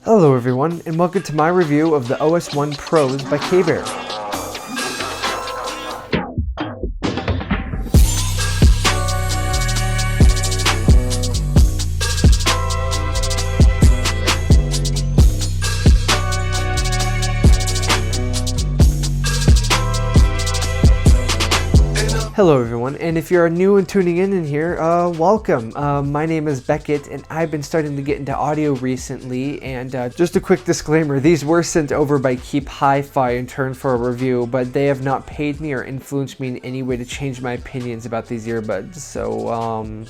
Hello everyone, and welcome to my review of the OS1Pros by KEEPHIFI. Hello everyone, and if you're new and tuning in here, welcome. My name is Bexkett, and I've been starting to get into audio recently, and just a quick disclaimer, these were sent over by KEEPHIFI in turn for a review, but they have not paid me or influenced me in any way to change my opinions about these earbuds, so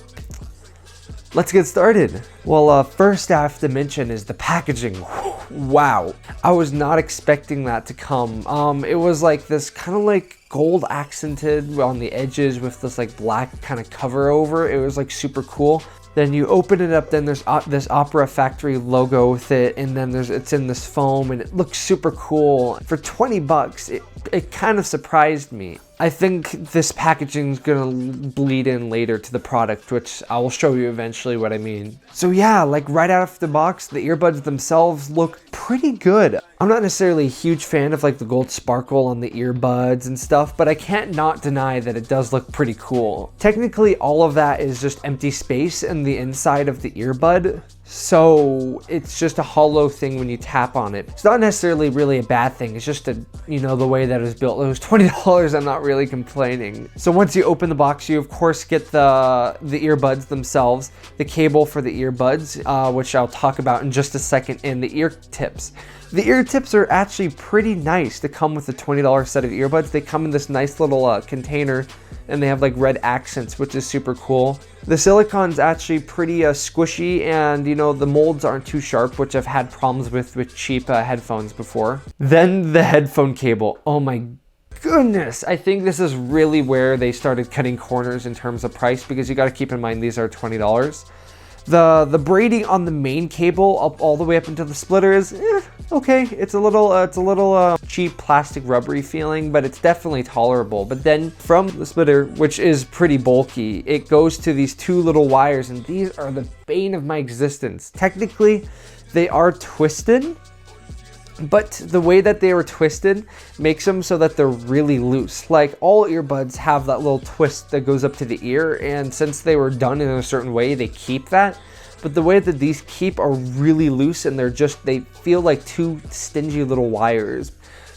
let's get started. Well, first I have to mention is the packaging. Wow, I was not expecting that to come. It was like this kind of like gold accented on the edges with this like black kind of cover over. It was like super cool. Then you open it up, then there's this Opera Factory logo with it, and then it's in this foam, and it looks super cool. For 20 bucks, it kind of surprised me. I think this packaging is gonna bleed in later to the product, which I will show you eventually what I mean. So yeah, like right out of the box, the earbuds themselves look pretty good. I'm not necessarily a huge fan of like the gold sparkle on the earbuds and stuff, but I can't not deny that it does look pretty cool. Technically, all of that is just empty space in the inside of the earbud. So it's just a hollow thing when you tap on it. It's not necessarily really a bad thing. It's just the way that it was built. It was $20. I'm not really complaining. So once you open the box, you of course get the earbuds themselves, the cable for the earbuds, which I'll talk about in just a second, and the ear tips. The ear tips are actually pretty nice to come with a $20 set of earbuds. They come in this nice little container, and they have like red accents, which is super cool. The silicon's actually pretty squishy, and the molds aren't too sharp, which I've had problems with cheap headphones before. Then the headphone cable. Oh my goodness, I think this is really where they started cutting corners in terms of price, because you got to keep in mind these are $20. The braiding on the main cable up all the way up into the splitter is okay. It's a little cheap plastic rubbery feeling, but it's definitely tolerable. But then from the splitter, which is pretty bulky, it goes to these two little wires, and these are the bane of my existence. Technically, they are twisted, but the way that they were twisted makes them so that they're really loose. Like all earbuds have that little twist that goes up to the ear, and since they were done in a certain way, they keep that. But the way that these keep are really loose, and they feel like two stingy little wires.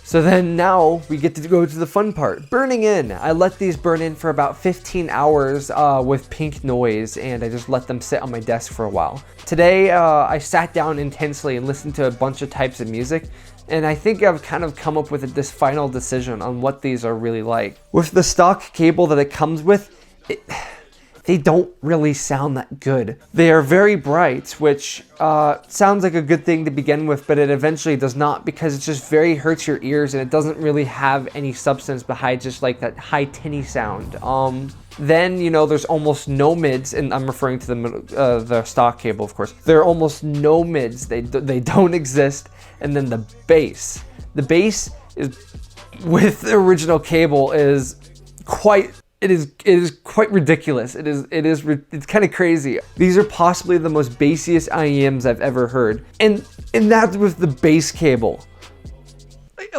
So then now we get to go to the fun part, burning in. I let these burn in for about 15 hours with pink noise, and I just let them sit on my desk for a while. Today, I sat down intensely and listened to a bunch of types of music, and I think I've kind of come up with this final decision on what these are really like. With the stock cable that it comes with, they don't really sound that good. They are very bright, which sounds like a good thing to begin with, but it eventually does not, because it just very hurts your ears, and it doesn't really have any substance behind just like that high tinny sound. Then, there's almost no mids, and I'm referring to the stock cable, of course. There are almost no mids. They don't exist. And then the bass. The bass is, with the original cable, is quite... It is quite ridiculous. It's kind of crazy. These are possibly the most bassiest IEMs I've ever heard. And that's with the bass cable.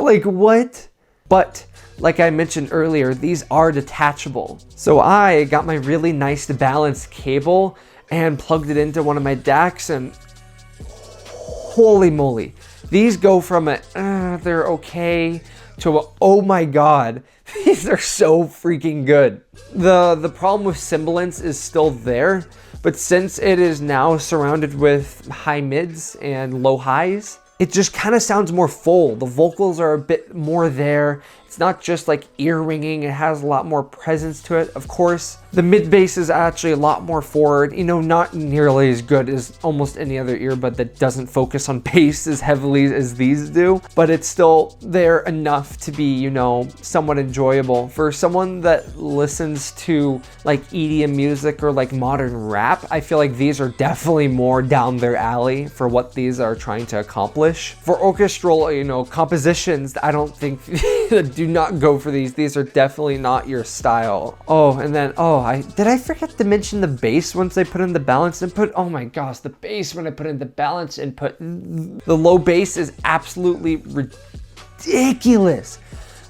Like what? But like I mentioned earlier, these are detachable. So I got my really nice balanced cable and plugged it into one of my DACs, and holy moly. These go from they're okay to oh my god, these are so freaking good. The problem with semblance is still there, but since it is now surrounded with high mids and low highs, it just kind of sounds more full. The vocals are a bit more there. It's not just like ear ringing, it has a lot more presence to it. Of course, the mid bass is actually a lot more forward, not nearly as good as almost any other earbud that doesn't focus on bass as heavily as these do, but it's still there enough to be, somewhat enjoyable. For someone that listens to like EDM music or like modern rap, I feel like these are definitely more down their alley for what these are trying to accomplish. For orchestral, compositions, I don't think Do not go for these. These are definitely not your style. Oh, and then, did I forget to mention the bass once I put in the balance input? Oh my gosh, the bass when I put in the balance input. The low bass is absolutely ridiculous.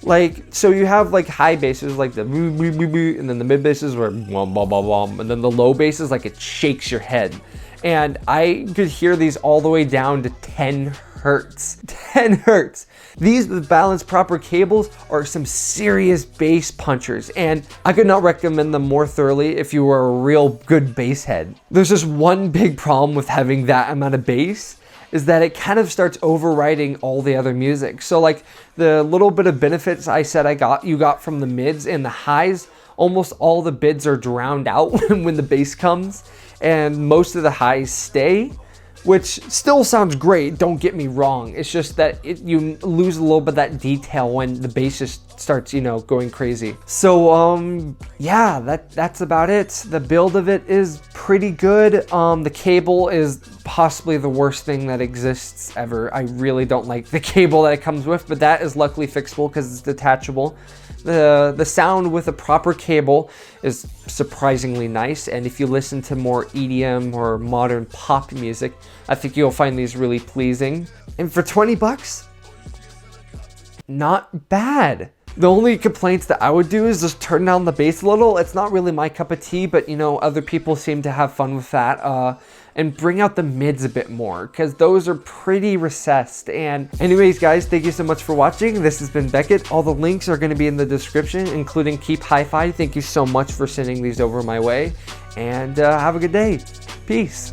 Like, so you have like high basses like the and then the mid basses were and then the low basses like it shakes your head. And I could hear these all the way down to 10 hertz. 10 hertz. These with balanced proper cables are some serious bass punchers, and I could not recommend them more thoroughly if you were a real good bass head. There's just one big problem with having that amount of bass, is that it kind of starts overriding all the other music. So like the little bit of benefits I said you got from the mids and the highs, almost all the bids are drowned out when the bass comes, and most of the highs stay, which still sounds great, don't get me wrong. It's just that you lose a little bit of that detail when the bass just starts, you know, going crazy. So yeah, that's about it. The build of it is pretty good. The cable is possibly the worst thing that exists ever. I really don't like the cable that it comes with, but that is luckily fixable because it's detachable. The sound with a proper cable is surprisingly nice, and if you listen to more EDM or modern pop music, I think you'll find these really pleasing. And for 20 bucks, not bad. The only complaints that I would do is just turn down the bass a little. It's not really my cup of tea, but you know, other people seem to have fun with that. And bring out the mids a bit more, because those are pretty recessed. And anyways, guys, thank you so much for watching. This has been Beckett. All the links are going to be in the description, including KEEPHIFI. Thank you so much for sending these over my way, and have a good day. Peace.